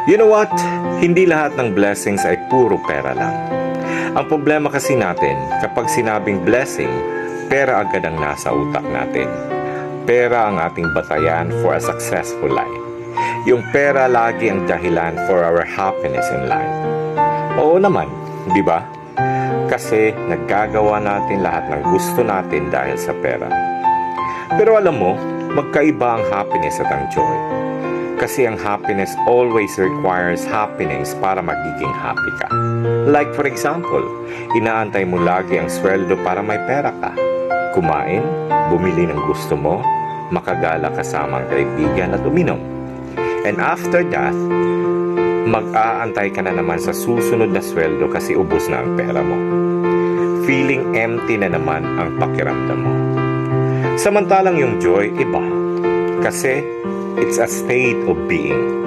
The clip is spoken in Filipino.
You know what? Hindi lahat ng blessings ay puro pera lang. Ang problema kasi natin, kapag sinabing blessing, pera agad ang nasa utak natin. Pera ang ating batayan for a successful life. Yung pera lagi ang dahilan for our happiness in life. Oo naman, di ba? Kasi naggagawa natin lahat ng gusto natin dahil sa pera. Pero alam mo, magkaiba ang happiness at ang joy. Kasi ang happiness always requires happiness para magiging happy ka. Like for example, inaantay mo lagi ang sweldo para may pera ka. Kumain, bumili ng gusto mo, makagala kasama ang kaibigan at uminom. And after that, mag-aantay ka na naman sa susunod na sweldo kasi ubos na ang pera mo. Feeling empty na naman ang pakiramdam mo. Samantalang yung joy, iba. Kasi it's a state of being.